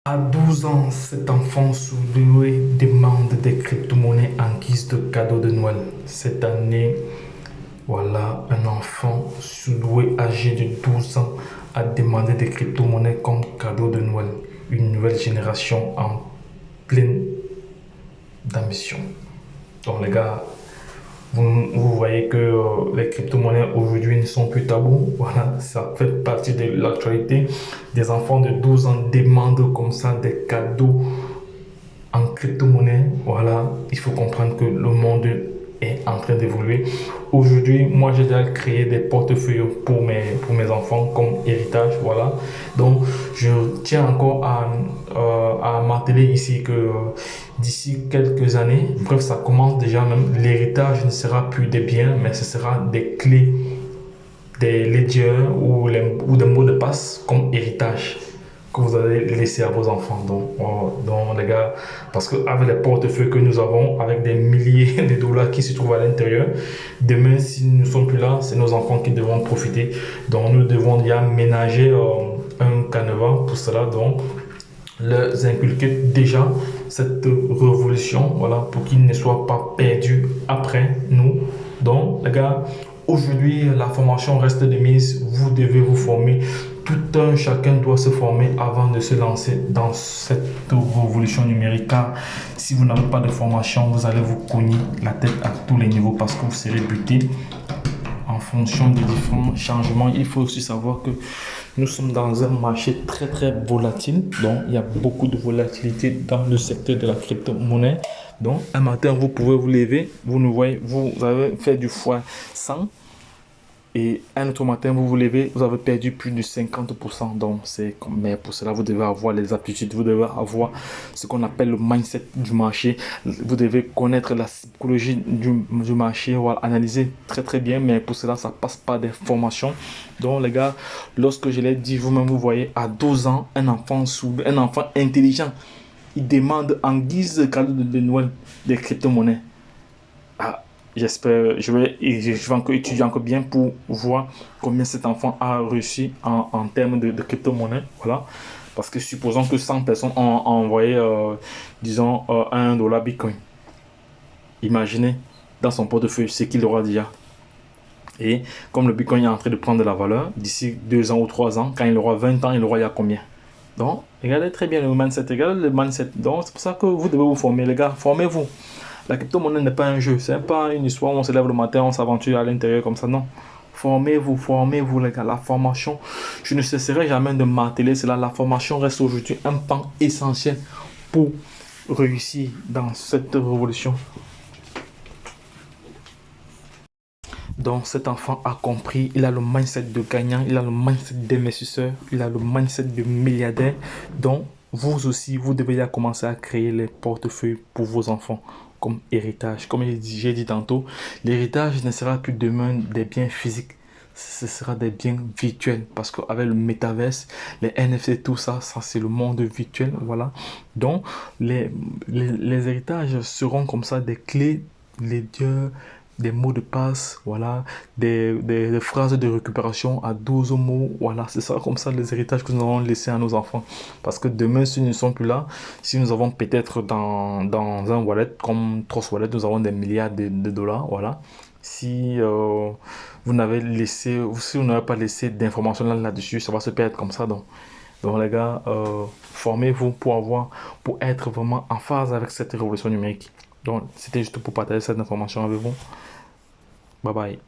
À 12 ans, cet enfant surdoué demande des crypto-monnaies en guise de cadeau de Noël. Cette année, voilà, un enfant surdoué âgé de 12 ans a demandé des crypto-monnaies comme cadeau de Noël. Une nouvelle génération en pleine d'ambition. Donc les gars, vous voyez que les crypto-monnaies aujourd'hui ne sont plus tabous. Voilà, ça fait partie de l'actualité. Des enfants de 12 ans demandent comme ça des cadeaux en crypto-monnaie. Voilà, il faut comprendre que le monde est en train d'évoluer. Aujourd'hui, moi, j'ai déjà créé des portefeuilles pour mes enfants comme héritage. Voilà. Donc, je tiens encore à marteler ici que d'ici quelques années, bref, ça commence déjà même, l'héritage ne sera plus des biens, mais ce sera des clés, des ledgers ou des mots de passe comme héritage que vous allez laisser à vos enfants. Donc les gars, parce qu'avec les portefeuilles que nous avons, avec des milliers de dollars qui se trouvent à l'intérieur, demain, si nous ne sommes plus là, c'est nos enfants qui devront profiter. Donc, nous devons déjà ménager un canevas pour cela. Donc, leur inculquer déjà cette révolution, voilà, pour qu'ils ne soient pas perdus après nous. Donc, les gars, aujourd'hui, la formation reste de mise. Vous devez vous former. Tout un chacun doit se former avant de se lancer dans cette révolution numérique. Car si vous n'avez pas de formation, vous allez vous cogner la tête à tous les niveaux parce que vous serez buté en fonction des différents changements. Il faut aussi savoir que nous sommes dans un marché très très volatile. Donc, il y a beaucoup de volatilité dans le secteur de la crypto-monnaie. Donc, un matin, vous pouvez vous lever, vous nous voyez, vous avez fait du fois 100. Et un autre matin, vous vous levez, vous avez perdu plus de 50%. Donc, mais pour cela, vous devez avoir les aptitudes, vous devez avoir ce qu'on appelle le mindset du marché. Vous devez connaître la psychologie du marché, voilà, analyser très très bien. Mais pour cela, ça passe par des formations. Donc, les gars, lorsque je l'ai dit, vous-même, vous voyez, à 12 ans, un enfant intelligent, il demande en guise de cadeau de Noël des crypto-monnaies. Ah, j'espère, je vais encore étudier encore bien pour voir combien cet enfant a reçu en termes de crypto-monnaie. Voilà. Parce que supposons que 100 personnes ont envoyé, disons, 1 dollar Bitcoin. Imaginez dans son portefeuille ce qu'il aura déjà. Et comme le Bitcoin est en train de prendre de la valeur, d'ici 2 ans ou 3 ans, quand il aura 20 ans, il aura il y a combien? Donc, regardez très bien le mindset. Regardez le mindset. Donc, c'est pour ça que vous devez vous former, les gars. Formez-vous. La crypto-monnaie n'est pas un jeu. C'est pas une histoire où on se lève le matin, on s'aventure à l'intérieur comme ça. Non. Formez-vous, les gars. La formation, je ne cesserai jamais de marteler cela. La formation reste aujourd'hui un pan essentiel pour réussir dans cette révolution. Donc, cet enfant a compris, il a le mindset de gagnant, il a le mindset d'investisseur, il a le mindset de milliardaire. Donc, vous aussi, vous devez commencer à créer les portefeuilles pour vos enfants comme héritage. Comme j'ai dit tantôt, l'héritage ne sera plus demain des biens physiques, ce sera des biens virtuels parce qu'avec le métaverse, les NFT, tout ça, ça c'est le monde virtuel. Voilà. Donc, les héritages seront comme ça des clés, les dieux, des mots de passe, voilà, des phrases de récupération à 12 mots, voilà, c'est ça comme ça les héritages que nous allons laisser à nos enfants. Parce que demain, si nous ne sommes plus là, si nous avons peut-être dans un wallet, comme Trust Wallet, nous avons des milliards de dollars, voilà. Si vous n'avez laissé, si vous n'avez pas laissé d'informations là-dessus, ça va se perdre comme ça. Donc les gars, formez-vous pour être vraiment en phase avec cette révolution numérique. Donc, c'était juste pour partager cette information avec vous. Bye bye.